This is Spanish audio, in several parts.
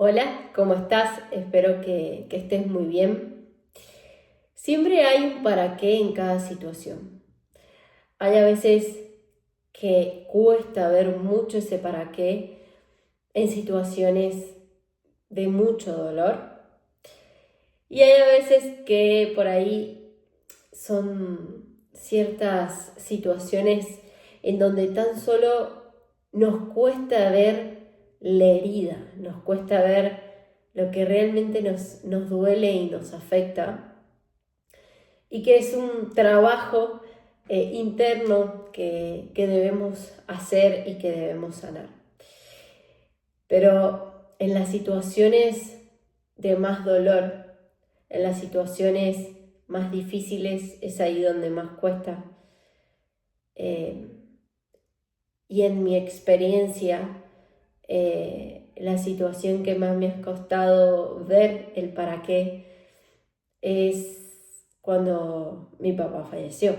Hola, ¿cómo estás? Espero que estés muy bien. Siempre hay un para qué en cada situación. Hay a veces que cuesta ver mucho ese para qué en situaciones de mucho dolor. Y hay a veces que por ahí son ciertas situaciones en donde tan solo nos cuesta ver la herida, nos cuesta ver lo que realmente nos duele y nos afecta, y que es un trabajo interno que debemos hacer y que debemos sanar. Pero en las situaciones de más dolor, en las situaciones más difíciles, es ahí donde más cuesta. Eh, y en mi experiencia, la situación que más me ha costado ver el para qué es cuando mi papá falleció.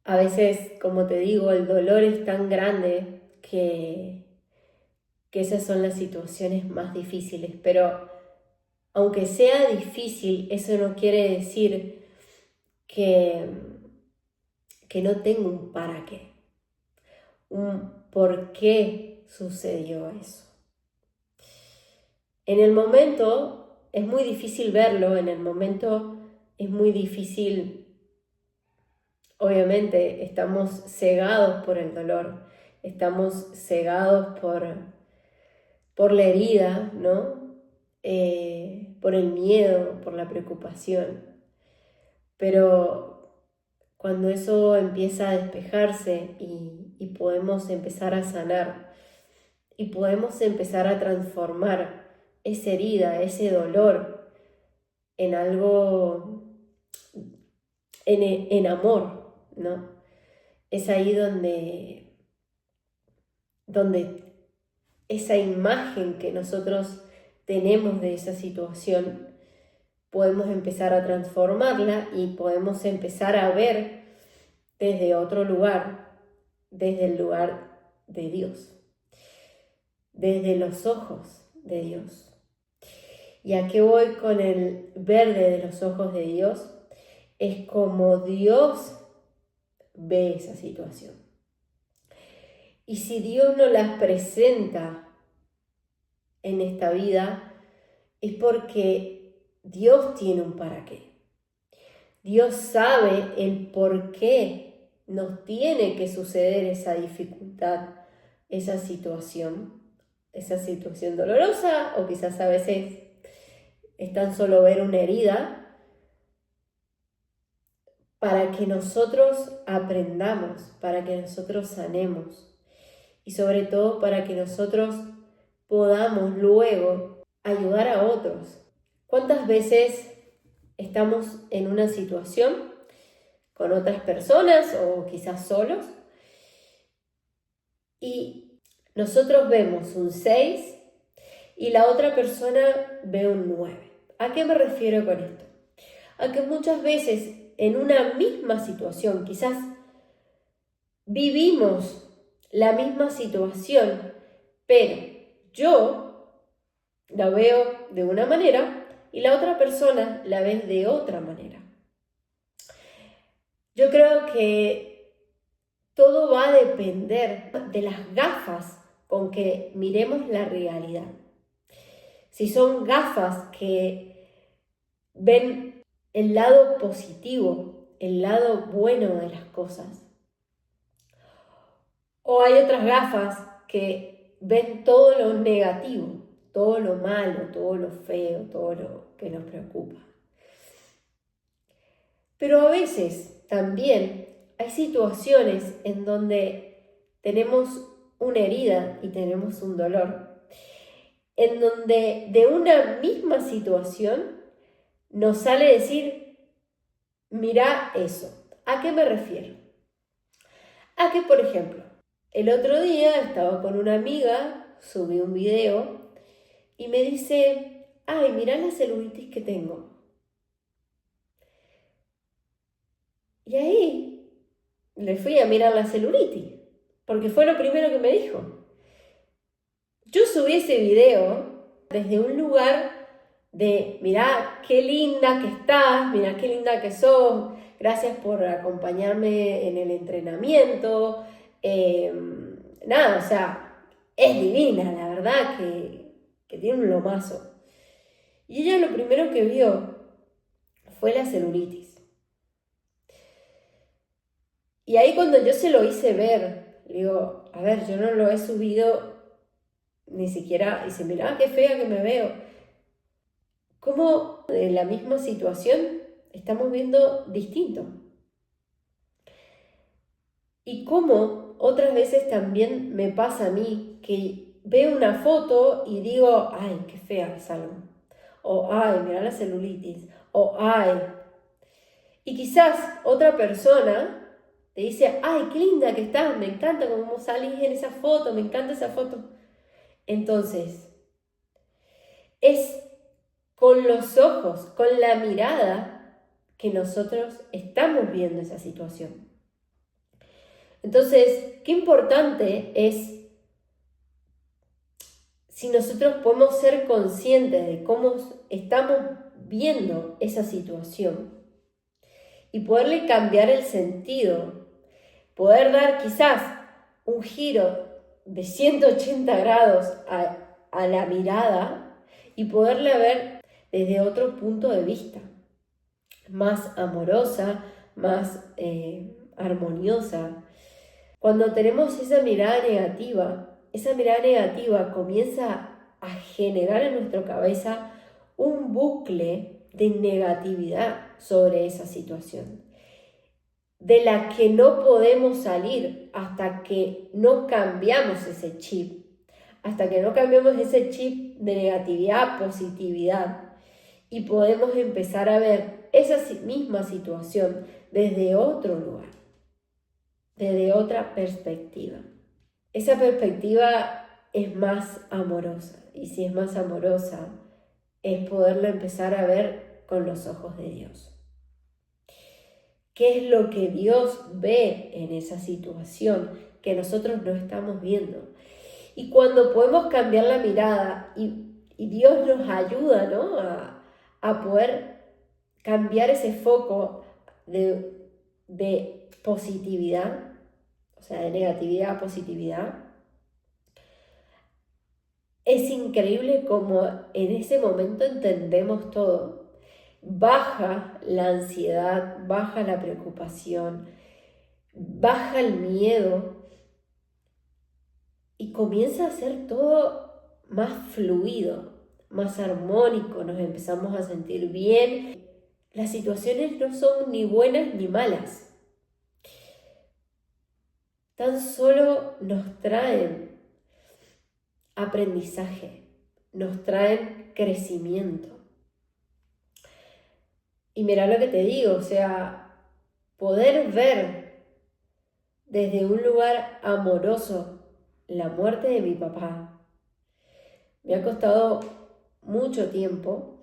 A veces, como te digo, el dolor es tan grande que esas son las situaciones más difíciles, pero aunque sea difícil, eso no quiere decir que, que no tengo un para qué, un por qué sucedió eso. En el momento es muy difícil verlo, en el momento es muy difícil, obviamente estamos cegados por el dolor, estamos cegados por la herida, ¿no? Por el miedo, por la preocupación. Pero cuando eso empieza a despejarse y podemos empezar a sanar y podemos empezar a transformar esa herida, ese dolor en algo, en amor, ¿no? Es ahí donde esa imagen que nosotros tenemos de esa situación, podemos empezar a transformarla y podemos empezar a ver desde otro lugar, desde el lugar de Dios, desde los ojos de Dios. ¿Y a qué voy con el verde de los ojos de Dios? Es como Dios ve esa situación. Y si Dios nos las presenta en esta vida, es porque Dios tiene un para qué. Dios sabe el por qué nos tiene que suceder esa dificultad, esa situación dolorosa, o quizás a veces es tan solo ver una herida, para que nosotros aprendamos, para que nosotros sanemos y sobre todo para que nosotros podamos luego ayudar a otros. ¿Cuántas veces estamos en una situación con otras personas o quizás solos y nosotros vemos un 6 y la otra persona ve un 9? ¿A qué me refiero con esto? A que muchas veces en una misma situación, quizás vivimos la misma situación, pero yo la veo de una manera y la otra persona la ve de otra manera. Yo creo que todo va a depender de las gafas con que miremos la realidad. Si son gafas que ven el lado positivo, el lado bueno de las cosas, o hay otras gafas que ven todo lo negativo, todo lo malo, todo lo feo, todo lo que nos preocupa. Pero a veces también hay situaciones en donde tenemos una herida y tenemos un dolor, en donde de una misma situación nos sale decir, mira eso. ¿A qué me refiero? A que, por ejemplo, el otro día estaba con una amiga, subí un video y me dice, ay, mira la celulitis que tengo. Y ahí le fui a mirar la celulitis, porque fue lo primero que me dijo. Yo subí ese video desde un lugar de, mirá qué linda que estás, mirá qué linda que sos, gracias por acompañarme en el entrenamiento, nada, o sea, es divina, la verdad que tiene un lomazo. Y ella lo primero que vio fue la celulitis. Y ahí cuando yo se lo hice ver, le digo, a ver, yo no lo he subido ni siquiera, y dice, mirá qué fea que me veo. ¿Cómo en la misma situación estamos viendo distinto? Y cómo otras veces también me pasa a mí que veo una foto y digo, ay, qué fea que salgo. O, ay, mirá la celulitis. O, ay. Y quizás otra persona te dice, ay, qué linda que estás, me encanta cómo salís en esa foto, me encanta esa foto. Entonces, es con los ojos, con la mirada que nosotros estamos viendo esa situación. Entonces, qué importante es si nosotros podemos ser conscientes de cómo estamos viendo esa situación y poderle cambiar el sentido, poder dar quizás un giro de 180 grados a la mirada y poderle ver desde otro punto de vista, más amorosa, más armoniosa. Cuando tenemos esa mirada negativa comienza a generar en nuestra cabeza un bucle de negatividad sobre esa situación, de la que no podemos salir hasta que no cambiamos ese chip, hasta que no cambiamos ese chip de negatividad a positividad y podemos empezar a ver esa misma situación desde otro lugar, desde otra perspectiva. Esa perspectiva es más amorosa, y si es más amorosa, es poderlo empezar a ver con los ojos de Dios. ¿Qué es lo que Dios ve en esa situación que nosotros no estamos viendo? Y cuando podemos cambiar la mirada y Dios nos ayuda, ¿no?, a poder cambiar ese foco de positividad, o sea, de negatividad a positividad, es increíble como en ese momento entendemos todo. Baja la ansiedad, baja la preocupación, baja el miedo y comienza a ser todo más fluido, más armónico, nos empezamos a sentir bien. Las situaciones no son ni buenas ni malas, tan solo nos traen aprendizaje, nos traen crecimiento. Y mira lo que te digo, o sea, poder ver desde un lugar amoroso la muerte de mi papá me ha costado mucho tiempo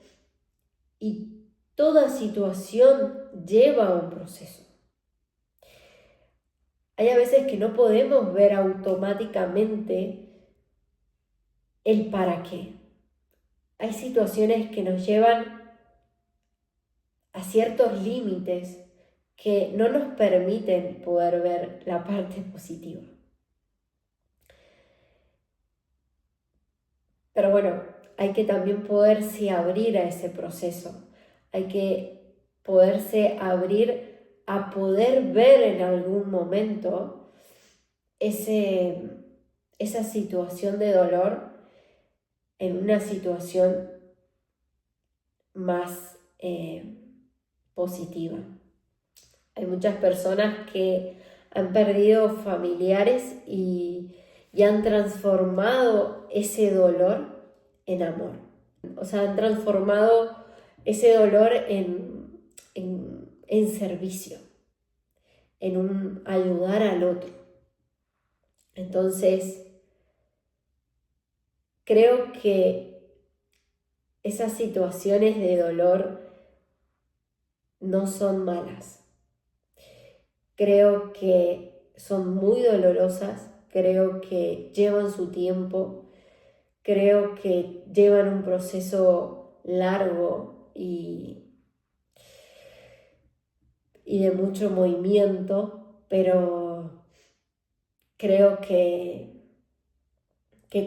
y toda situación lleva un proceso. Hay a veces que no podemos ver automáticamente el para qué. Hay situaciones que nos llevan a ciertos límites que no nos permiten poder ver la parte positiva. Pero bueno, hay que también poderse abrir a ese proceso. Hay que poderse abrir a poder ver en algún momento esa situación de dolor en una situación más positiva. Hay muchas personas que han perdido familiares y han transformado ese dolor en amor. O sea, han transformado ese dolor en servicio, en un ayudar al otro. Entonces, creo que esas situaciones de dolor no son malas. Creo que son muy dolorosas, creo que llevan su tiempo, creo que llevan un proceso largo y de mucho movimiento, pero creo que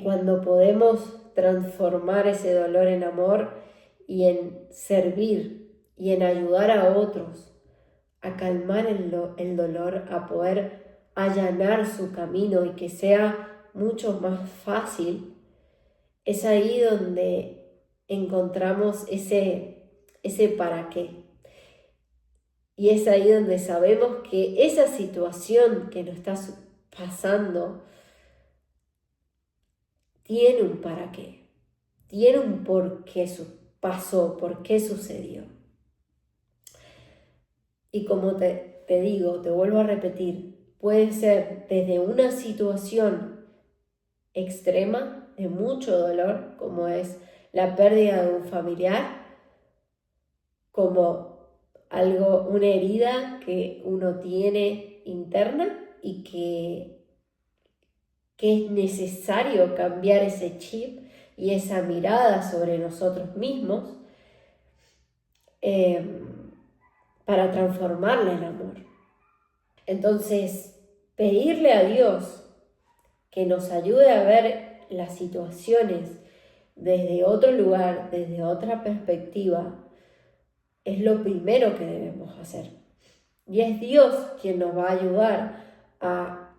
cuando podemos transformar ese dolor en amor y en servir y en ayudar a otros a calmar el dolor, a poder allanar su camino y que sea mucho más fácil, es ahí donde encontramos ese para qué. Y es ahí donde sabemos que esa situación que nos está pasando tiene un para qué, tiene un por qué pasó, por qué sucedió. Y como te digo, te vuelvo a repetir, puede ser desde una situación extrema, de mucho dolor, como es la pérdida de un familiar, como una herida que uno tiene interna y que es necesario cambiar ese chip y esa mirada sobre nosotros mismos para transformarla en amor. Entonces, pedirle a Dios que nos ayude a ver las situaciones desde otro lugar, desde otra perspectiva, es lo primero que debemos hacer. Y es Dios quien nos va a ayudar a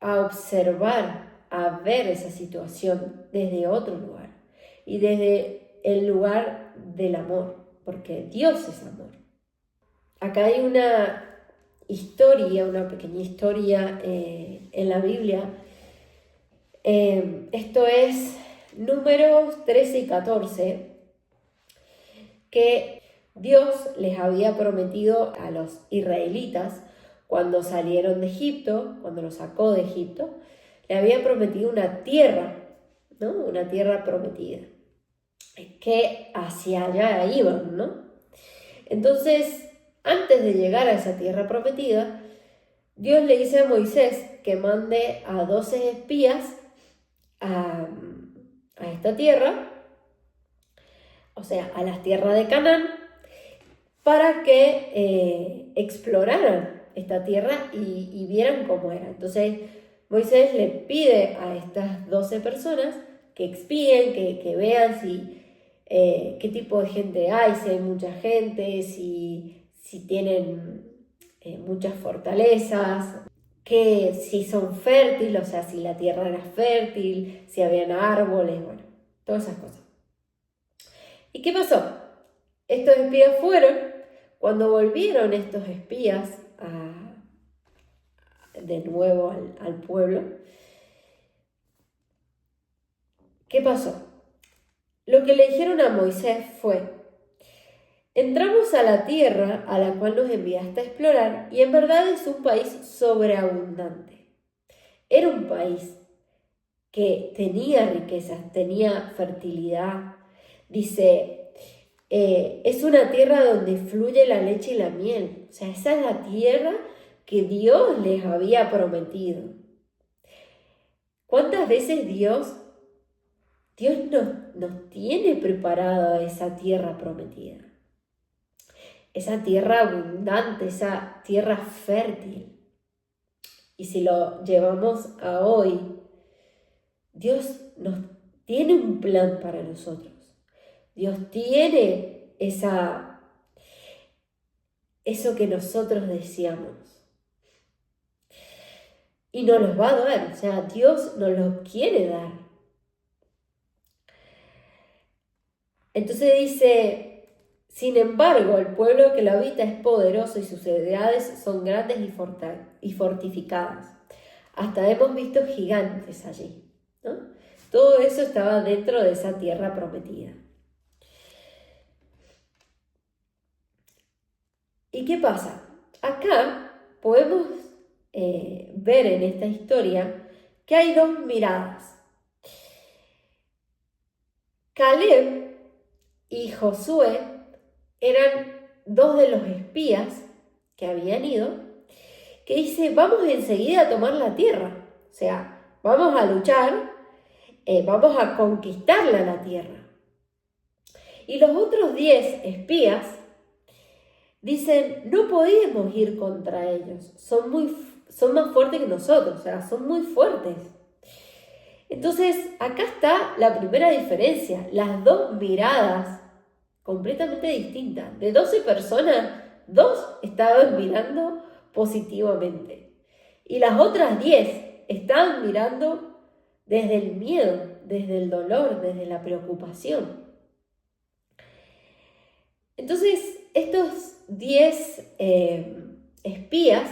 observar, a ver esa situación desde otro lugar y desde el lugar del amor, porque Dios es amor. Acá hay una pequeña historia en la Biblia. Esto es Números 13 y 14, que Dios les había prometido a los israelitas cuando salieron de Egipto, cuando los sacó de Egipto, le había prometido una tierra, ¿no? Una tierra prometida, que hacia allá iban, ¿no? Entonces, antes de llegar a esa tierra prometida, Dios le dice a Moisés que mande a 12 espías a esta tierra, o sea, a las tierras de Canaán, para que exploraran esta tierra y vieran cómo era. Entonces Moisés le pide a estas 12 personas que expíen, que vean qué tipo de gente hay, si hay mucha gente, si tienen muchas fortalezas, que si son fértiles, o sea, si la tierra era fértil, si habían árboles, bueno, todas esas cosas. ¿Y qué pasó? Estos espías fueron. Cuando volvieron estos espías de nuevo al pueblo, ¿qué pasó? Lo que le dijeron a Moisés fue: entramos a la tierra a la cual nos enviaste a explorar y en verdad es un país sobreabundante. Era un país que tenía riquezas, tenía fertilidad. Dice, es una tierra donde fluye la leche y la miel. O sea, esa es la tierra que Dios les había prometido. ¿Cuántas veces Dios nos tiene preparado esa tierra prometida? Esa tierra abundante, esa tierra fértil. Y si lo llevamos a hoy, Dios nos tiene un plan para nosotros. Dios tiene eso que nosotros deseamos. Y nos los va a dar, o sea, Dios nos lo quiere dar. Entonces dice, sin embargo, el pueblo que lo habita es poderoso y sus ciudades son grandes y fortificadas. Hasta hemos visto gigantes allí, ¿no? Todo eso estaba dentro de esa tierra prometida. ¿Y qué pasa? Acá podemos ver en esta historia que hay dos miradas. Caleb y Josué eran dos de los espías que habían ido, que dice, vamos enseguida a tomar la tierra, o sea, vamos a luchar, vamos a conquistarla la tierra. Y los otros 10 espías dicen, no podemos ir contra ellos, son más fuertes que nosotros, o sea, son muy fuertes. Entonces, acá está la primera diferencia, las dos miradas completamente distintas. De 12 personas, 2 estaban mirando positivamente. Y las otras 10 estaban mirando desde el miedo, desde el dolor, desde la preocupación. Entonces, estos 10 espías,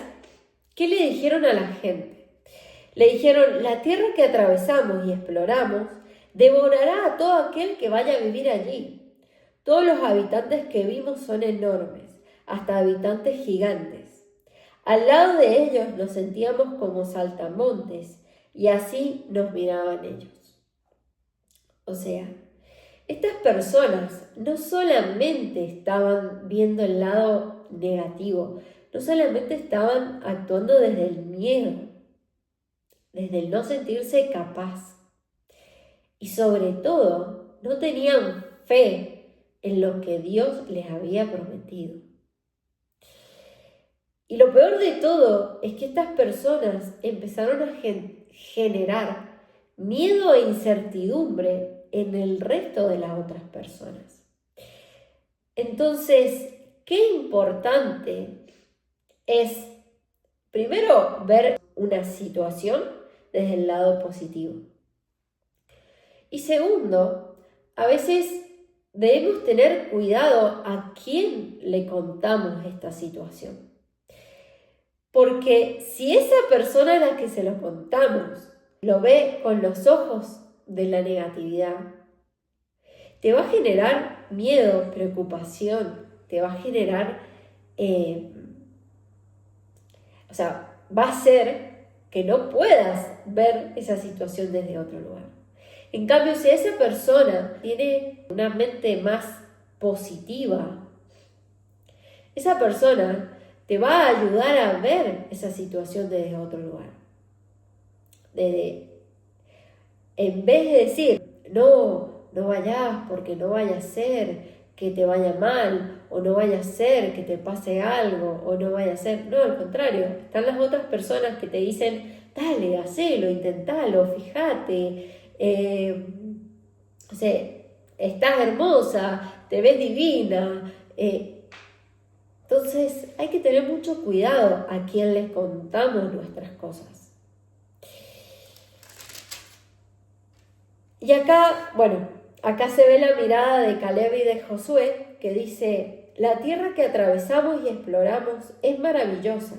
¿qué le dijeron a la gente? Le dijeron, la tierra que atravesamos y exploramos devorará a todo aquel que vaya a vivir allí. Todos los habitantes que vimos son enormes, hasta habitantes gigantes. Al lado de ellos nos sentíamos como saltamontes y así nos miraban ellos. O sea, estas personas no solamente estaban viendo el lado negativo, no solamente estaban actuando desde el miedo, desde el no sentirse capaz. Y sobre todo, no tenían fe en lo que Dios les había prometido. Y lo peor de todo es que estas personas empezaron a generar miedo e incertidumbre en el resto de las otras personas. Entonces, qué importante es, primero, ver una situación desde el lado positivo. Y segundo, a veces debemos tener cuidado a quién le contamos esta situación. Porque si esa persona a la que se lo contamos lo ve con los ojos de la negatividad, te va a generar miedo, preocupación, te va a generar, va a hacer que no puedas ver esa situación desde otro lugar. En cambio, si esa persona tiene una mente más positiva, esa persona te va a ayudar a ver esa situación desde otro lugar. En vez de decir, no vayas porque no vaya a ser que te vaya mal, o no vaya a ser que te pase algo, o no vaya a ser, no, al contrario, están las otras personas que te dicen, dale, hacelo, intentalo, fíjate, estás hermosa, te ves divina. Entonces hay que tener mucho cuidado a quién les contamos nuestras cosas. Y acá se ve la mirada de Caleb y de Josué, que dice, la tierra que atravesamos y exploramos es maravillosa.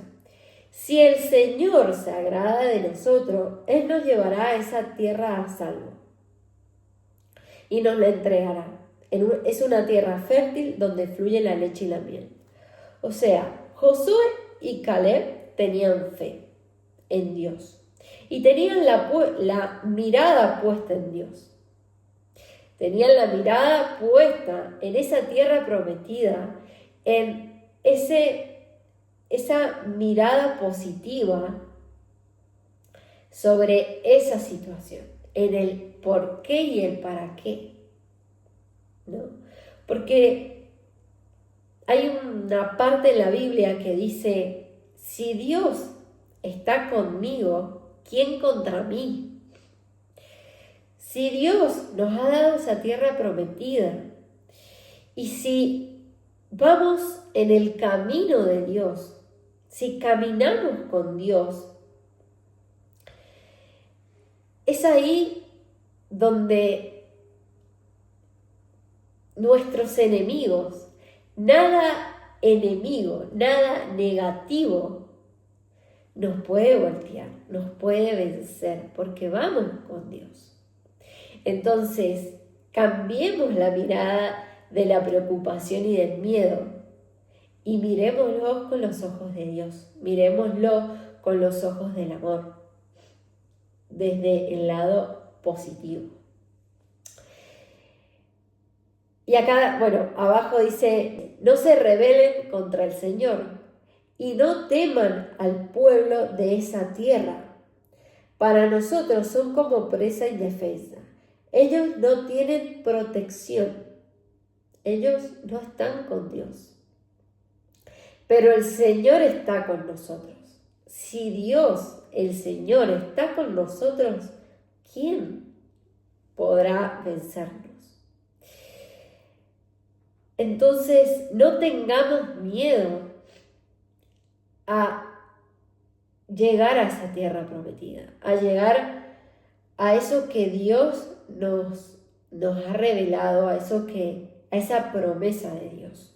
Si el Señor se agrada de nosotros, Él nos llevará a esa tierra a salvo y nos la entregará. Es una tierra fértil donde fluye la leche y la miel. O sea, Josué y Caleb tenían fe en Dios y tenían la mirada puesta en Dios. Tenían la mirada puesta en esa tierra prometida, en esa mirada positiva sobre esa situación, en el por qué y el para qué, ¿no? Porque hay una parte en la Biblia que dice, si Dios está conmigo, ¿quién contra mí? Si Dios nos ha dado esa tierra prometida y si vamos en el camino de Dios, si caminamos con Dios, es ahí donde nuestros enemigos, nada enemigo, nada negativo nos puede voltear, nos puede vencer, porque vamos con Dios. Entonces, cambiemos la mirada de la preocupación y del miedo y miremoslo con los ojos de Dios, miremoslo con los ojos del amor, desde el lado positivo. Y acá, abajo dice, no se rebelen contra el Señor y no teman al pueblo de esa tierra. Para nosotros son como presa indefensa. Ellos no tienen protección. Ellos no están con Dios. Pero el Señor está con nosotros. Si Dios, el Señor, está con nosotros, ¿quién podrá vencernos? Entonces, no tengamos miedo a llegar a esa tierra prometida, a llegar a eso que Dios nos ha revelado, a esa promesa de Dios.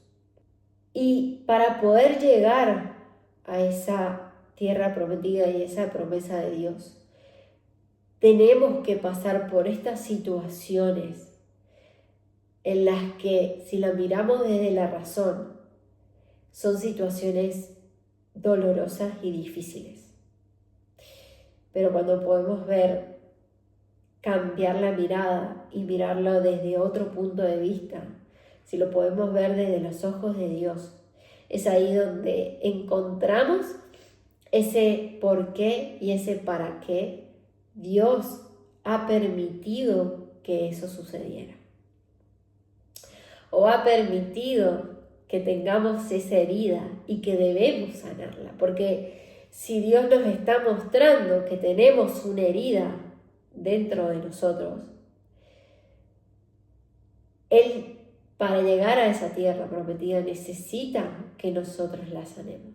Y para poder llegar a esa tierra prometida y esa promesa de Dios, tenemos que pasar por estas situaciones en las que, si la miramos desde la razón, son situaciones dolorosas y difíciles. Pero cuando podemos cambiar la mirada y mirarlo desde otro punto de vista, si lo podemos ver desde los ojos de Dios, es ahí donde encontramos ese por qué y ese para qué Dios ha permitido que eso sucediera. O ha permitido que tengamos esa herida y que debemos sanarla. Porque si Dios nos está mostrando que tenemos una herida dentro de nosotros, Él, para llegar a esa tierra prometida, necesita que nosotros la sanemos.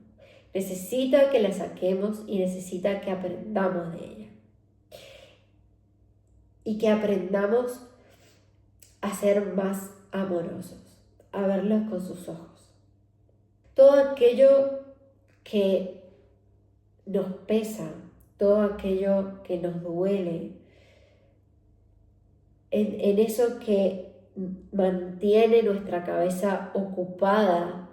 Necesita que la saquemos y necesita que aprendamos de ella. Y que aprendamos a ser más amorosos, a verlos con sus ojos. Todo aquello que nos pesa, todo aquello que nos duele, en eso que mantiene nuestra cabeza ocupada,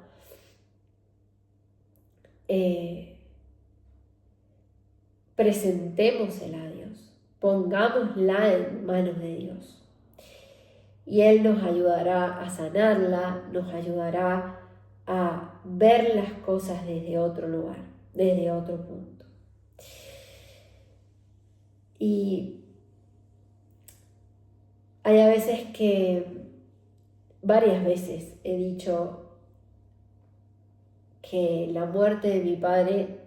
presentémosela a Dios, pongámosla en manos de Dios. Y Él nos ayudará a sanarla, nos ayudará a ver las cosas desde otro lugar, desde otro punto. Y hay a veces varias veces he dicho que la muerte de mi padre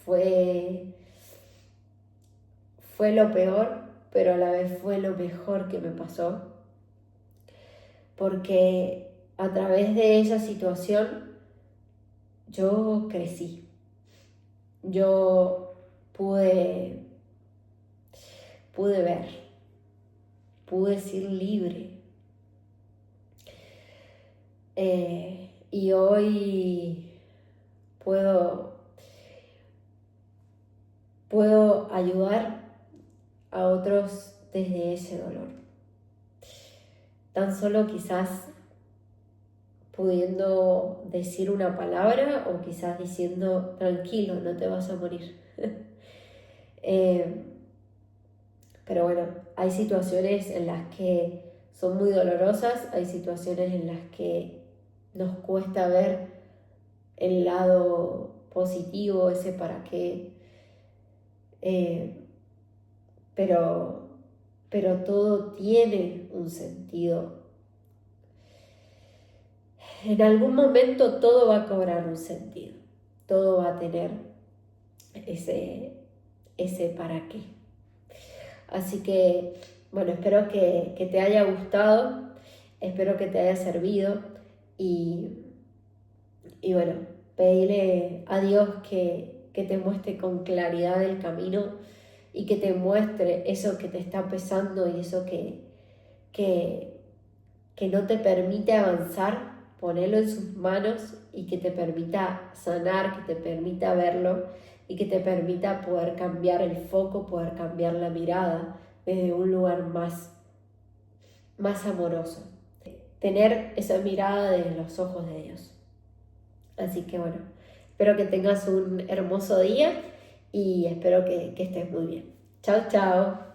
fue lo peor, pero a la vez fue lo mejor que me pasó. Porque a través de esa situación yo crecí. Yo pude ver, pude ser libre. Y hoy puedo ayudar a otros desde ese dolor. Tan solo quizás pudiendo decir una palabra o quizás diciendo tranquilo, no te vas a morir. Pero bueno, hay situaciones en las que son muy dolorosas, hay situaciones en las que nos cuesta ver el lado positivo, ese para qué, pero todo tiene un sentido. En algún momento todo va a cobrar un sentido, todo va a tener ese para qué. Así que, bueno, espero que te haya gustado, espero que te haya servido y bueno, pedirle a Dios que te muestre con claridad el camino y que te muestre eso que te está pesando y eso que no te permite avanzar, ponelo en sus manos y que te permita sanar, que te permita verlo y que te permita poder cambiar el foco, poder cambiar la mirada desde un lugar más amoroso. Tener esa mirada desde los ojos de Dios. Así que bueno, espero que tengas un hermoso día y espero que estés muy bien. Chao, chao.